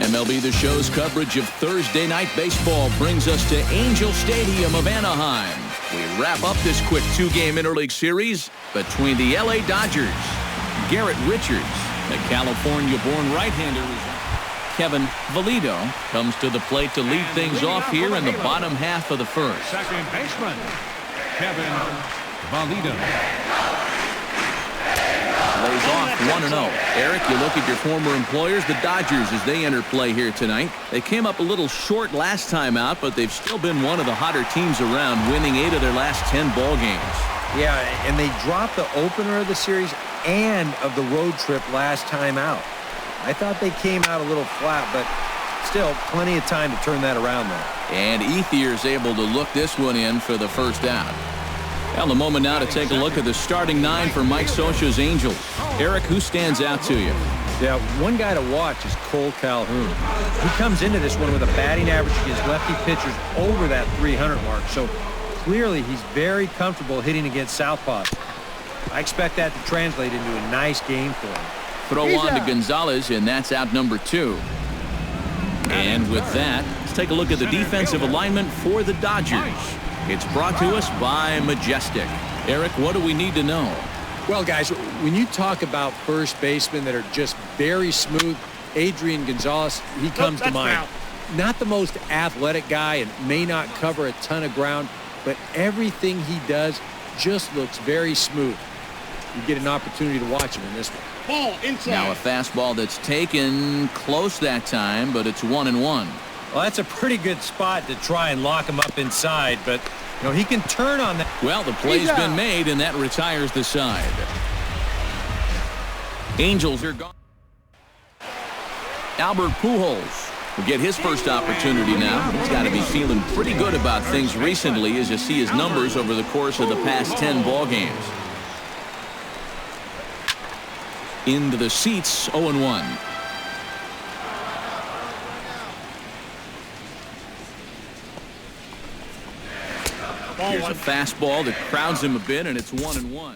MLB The Show's coverage of Thursday night baseball brings us to Angel Stadium of Anaheim. We wrap up this quick two-game interleague series between the LA Dodgers. Garrett Richards, the California-born right-hander, Kevin Valido comes to the plate to lead things off here in the bottom half of the first. Second baseman, Kevin Valido. Lays off 1-0. Eric, you look at your former employers, the Dodgers, as they enter play here tonight. They came up a little short last time out, but they've still been one of the hotter teams around, winning 8 of their last 10 ball games. Yeah, and they dropped the opener of the series and of the road trip last time out. I thought they came out a little flat, but still plenty of time to turn that around there. And Ethier's able to look this one in for the first out. Well, the moment now to take a look at the starting 9 for Mike Scioscia's Angels. Eric, who stands out to you? Yeah, one guy to watch is Cole Calhoun. He comes into this one with a batting average against lefty pitchers over that 300 mark, so clearly he's very comfortable hitting against southpaws. I expect that to translate into a nice game for him. Throw on to Gonzalez, and that's out number 2. And with that, let's take a look at the defensive alignment for the Dodgers. It's brought to us by Majestic. Eric, what do we need to know? Well, guys, when you talk about first basemen that are just very smooth, Adrian Gonzalez, he comes to mind. Not the most athletic guy and may not cover a ton of ground, but everything he does just looks very smooth. You get an opportunity to watch him in this one. Ball inside. Now a fastball that's taken close that time, but it's 1-1. Well, that's a pretty good spot to try and lock him up inside, but you know, he can turn on that. Well, the play's been made, and that retires the side. Angels are gone. Albert Pujols will get his first opportunity now. He's got to be feeling pretty good about things recently as you see his numbers over the course of the past 10 ball games. Into the seats, 0-1. Here's a fastball that crowds him a bit, and it's 1-1.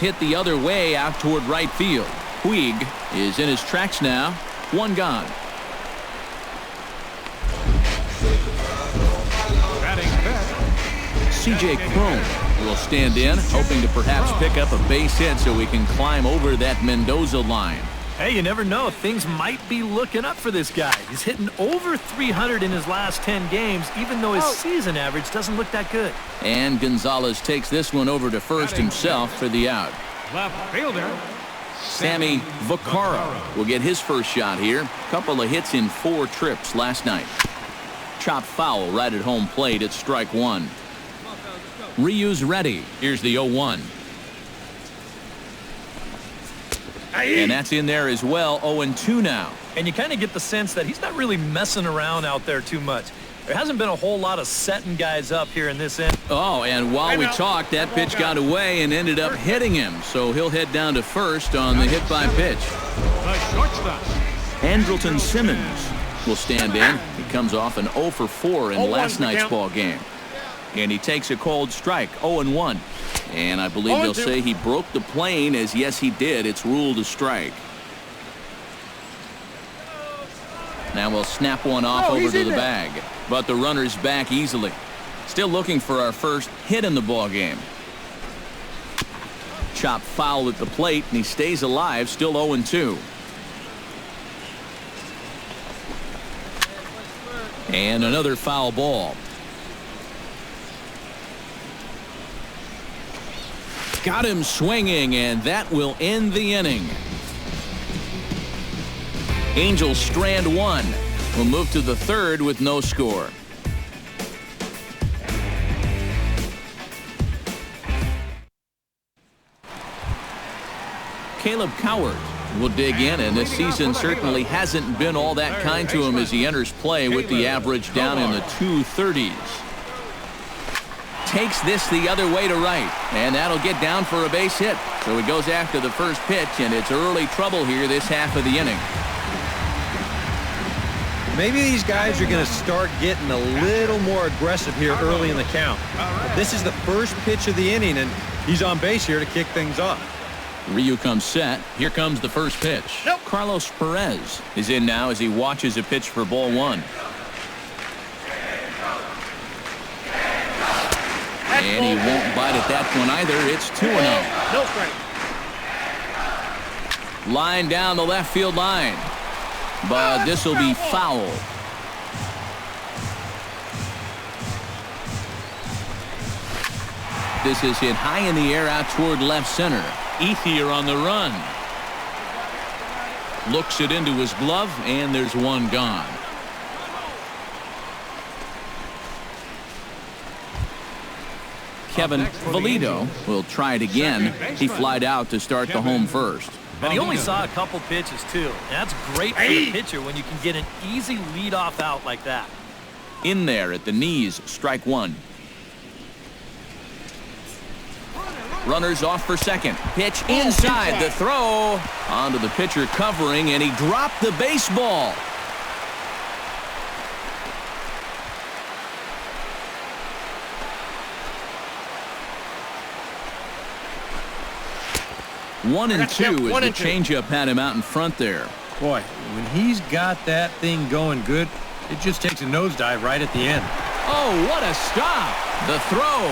Hit the other way out toward right field. Puig is in his tracks now. 1 gone. C.J. Cron will stand in, hoping to perhaps pick up a base hit so he can climb over that Mendoza line. Hey, you never know. Things might be looking up for this guy. He's hitting over 300 in his last 10 games, even though his season average doesn't look that good. And Gonzalez takes this one over to first himself for the out. Left fielder, Sammy Vaccaro will get his first shot here. Couple of hits in 4 trips last night. Chopped foul right at home plate at strike 1. Ryu's ready. Here's the 0-1. And that's in there as well. 0-2 now. And you kind of get the sense that he's not really messing around out there too much. There hasn't been a whole lot of setting guys up here in this end. Oh, and while we talked, that pitch got away and ended up hitting him. So he'll head down to first on the hit by pitch. Andrelton Simmons will stand in. He comes off an 0 for 4 in last night's ball game. And he takes a cold strike, 0-1. And I believe they'll say he broke the plane, as yes, he did. It's ruled a strike. Now we'll snap one off over to the bag. But the runner's back easily. Still looking for our first hit in the ball game. Chopped foul at the plate, and he stays alive, still 0-2. And another foul ball. Got him swinging, and that will end the inning. Angels strand 1. We'll move to the third with no score. Caleb Coward will dig in, and this season certainly hasn't been all that kind to him as he enters play with the average down in the 230s. Takes this the other way to right, and that'll get down for a base hit. So he goes after the first pitch, and it's early trouble here this half of the inning. Maybe these guys are going to start getting a little more aggressive here early in the count. But this is the first pitch of the inning, and he's on base here to kick things off. Ryu comes set. Here comes the first pitch. Nope. Carlos Perez is in now as he watches a pitch for ball one. And he won't bite at that one either. It's 2-0. No strike. Line down the left field line. But this will be foul. This is hit high in the air out toward left center. Ethier on the run. Looks it into his glove, and there's one gone. Kevin Valido will try it again. He flied out to start the home first. And he only saw a couple pitches, too. And that's great for the pitcher when you can get an easy leadoff out like that. In there at the knees, strike one. Runners off for second. Pitch inside. The throw onto the pitcher covering, and he dropped the baseball. One and two as the changeup had him out in front there. Boy, when he's got that thing going good, it just takes a nosedive right at the end. Oh, what a stop. The throw.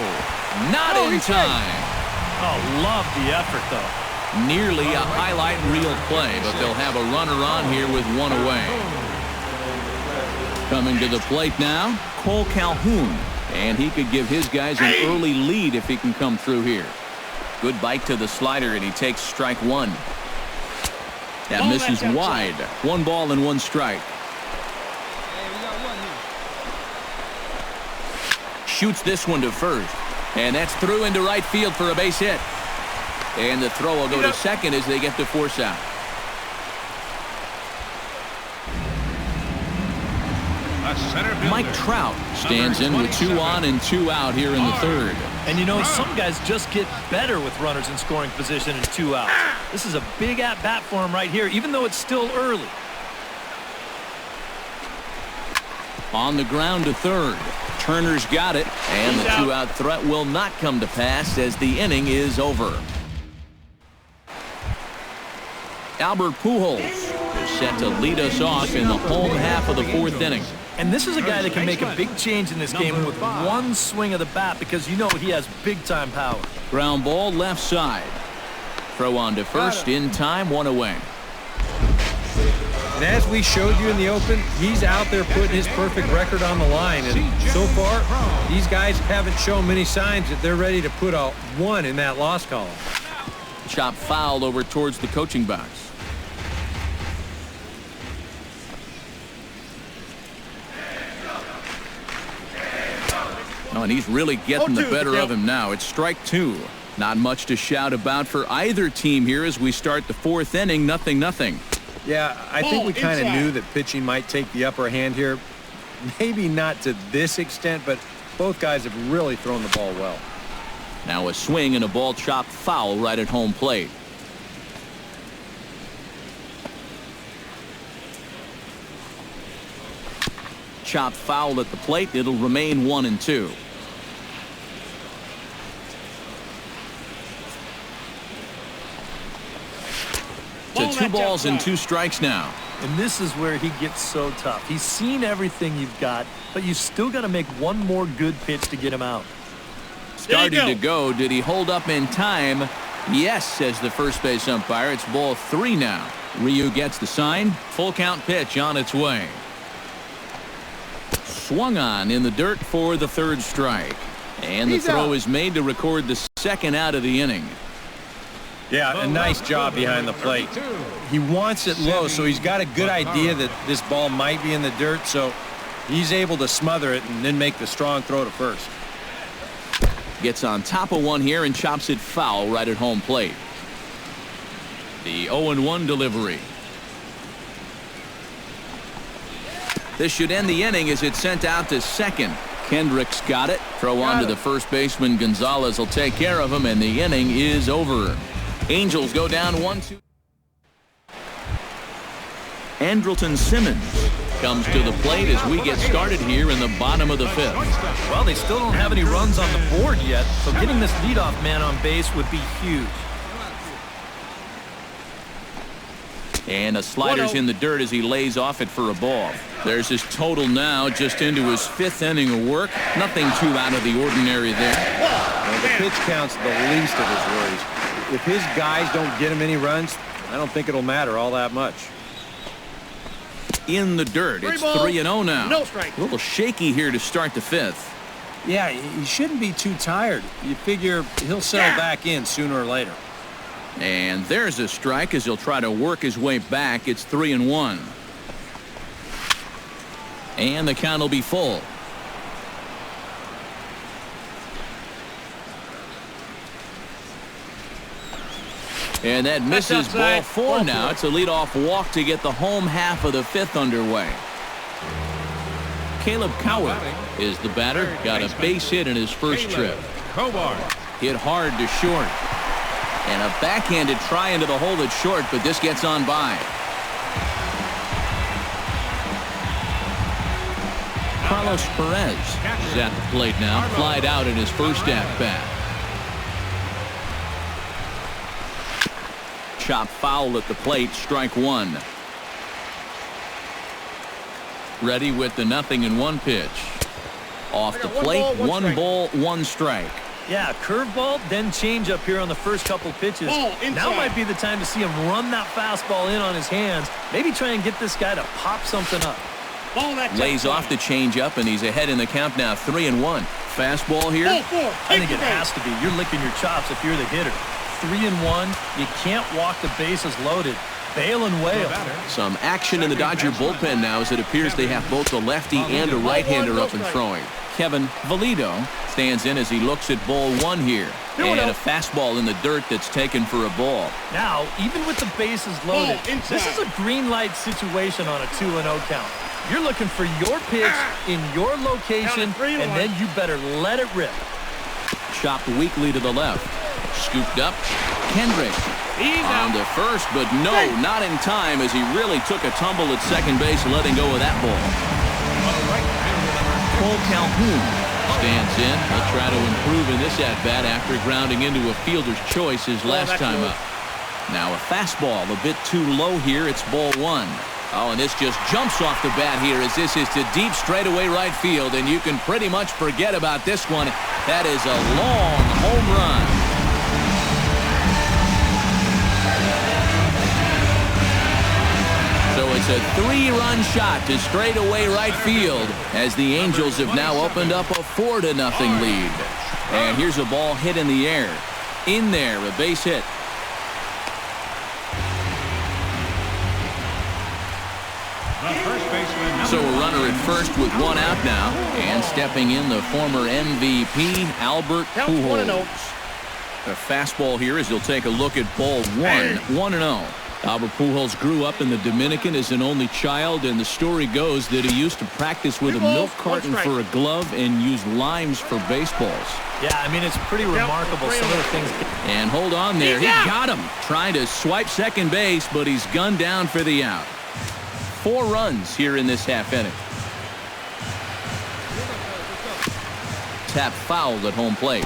Not in time. Oh, love the effort, though. Nearly a highlight reel play, but they'll have a runner on here with one away. Coming to the plate now, Cole Calhoun. And he could give his guys an early lead if he can come through here. Good bite to the slider, and he takes strike one. That misses wide. 1 ball and 1 strike. Shoots this one to first. And that's through into right field for a base hit. And the throw will go to second as they get the force out. Mike Trout stands in with 2 on and 2 out here in the third. And you know, some guys just get better with runners in scoring position and 2 outs. This is a big at-bat for him right here, even though it's still early. On the ground to third. Turner's got it, and the 2-out threat will not come to pass as the inning is over. Albert Pujols is set to lead us off in the home half of the 4th inning. And this is a guy that can make a big change in this game with one swing of the bat because you know he has big-time power. Ground ball left side. Throw on to first in time, 1 away. And as we showed you in the open, he's out there putting his perfect record on the line. And so far, these guys haven't shown many signs that they're ready to put a 1 in that loss column. Chop fouled over towards the coaching box. Oh, and he's really getting the better of him now. It's strike 2. Not much to shout about for either team here as we start the 4th inning. 0-0. Yeah, I think we kind of knew that pitching might take the upper hand here. Maybe not to this extent, but both guys have really thrown the ball well. Now a swing and a ball chopped foul right at home plate. Chopped foul at the plate. It'll remain 1-2. To 2 balls and 2 strikes now. And this is where he gets so tough. He's seen everything you've got, but you still got to make one more good pitch to get him out. Starting to go. Did he hold up in time? Yes, says the first base umpire. It's ball 3 now. Ryu gets the sign. Full count pitch on its way. Swung on in the dirt for the 3rd strike. And the throw is made to record the 2nd out of the inning. Yeah, a nice job behind the plate. He wants it low, so he's got a good idea that this ball might be in the dirt, so he's able to smother it and then make the strong throw to first. Gets on top of one here and chops it foul right at home plate. The 0-1 delivery. This should end the inning as it's sent out to second. Kendrick's got it. Throw on to the first baseman. Gonzalez will take care of him, and the inning is over. Angels go down 1-2. Andrelton Simmons comes to the plate as we get started here in the bottom of the fifth. Well, they still don't have any runs on the board yet, so getting this leadoff man on base would be huge. And a slider's in the dirt as he lays off it for a ball. There's his total now, just into his fifth inning of work. Nothing too out of the ordinary there. Well, the pitch count's the least of his worries. If his guys don't get him any runs, I don't think it'll matter all that much. In the dirt, it's 3-0 now. No strike. A little shaky here to start the fifth. Yeah, he shouldn't be too tired. You figure he'll settle back in sooner or later. And there's a strike as he'll try to work his way back. It's 3-1. And the count will be full. And that misses ball four now. It's a leadoff walk to get the home half of the fifth underway. Caleb Coward is the batter. Got a base hit in his first trip. Hit hard to short. And a backhanded try into the hole that's short, but this gets on by. Carlos Perez is at the plate now. Flied out in his first at-bat. Chop foul at the plate, strike one. Ready with the 0-1 pitch. Off the plate, one ball, one strike. Yeah, curveball, then change up here on the first couple pitches. Now might be the time to see him run that fastball in on his hands. Maybe try and get this guy to pop something up. Lays off the changeup, and he's ahead in the count now, 3-1. Fastball here. I think it has to be. You're licking your chops if you're the hitter. 3-1. You can't walk the bases loaded. Bail and wail. Some action in the Dodger bullpen now as it appears they have both a lefty and a right-hander up and throwing. Kevin Valido stands in as he looks at ball one here. And a fastball in the dirt that's taken for a ball. Now, even with the bases loaded, this is a green light situation on a 2-0 count. You're looking for your pitch in your location, and then you better let it rip. Chopped weakly to the left. Scooped up. Kendrick on to first, but no, not in time as he really took a tumble at second base, letting go of that ball. Cole Calhoun stands in. He'll try to improve in this at-bat after grounding into a fielder's choice his last time up. Now a fastball a bit too low here. It's ball one. Oh, and this just jumps off the bat here as this is to deep straightaway right field, and you can pretty much forget about this one. That is a long home run. So it's a 3-run shot to straightaway right field as the Angels have now opened up a 4-0 lead. And here's a ball hit in the air. In there, a base hit. So a runner at first with one out now. And stepping in, the former MVP, Albert Pujols. A fastball here as he'll take a look at ball one. 1-0. Albert Pujols grew up in the Dominican as an only child, and the story goes that he used to practice with a milk carton for a glove and use limes for baseballs. Yeah, I mean, it's pretty remarkable some of the things. And hold on there. He got him. Trying to swipe second base, but he's gunned down for the out. 4 runs here in this half inning. Tap fouled at home plate.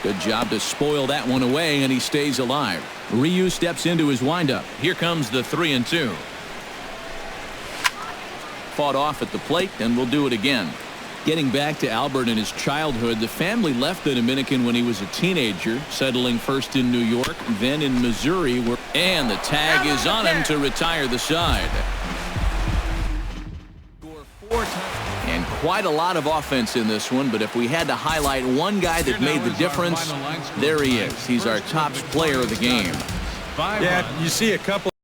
Good job to spoil that one away, and he stays alive. Ryu steps into his windup. Here comes the 3-2. Fought off at the plate, and will do it again. Getting back to Albert and his childhood, the family left the Dominican when he was a teenager, settling first in New York, then in Missouri, and the tag is on him to retire the side. And quite a lot of offense in this one, but if we had to highlight one guy that made the difference, there he is. He's our top player of the game. Yeah, you see a couple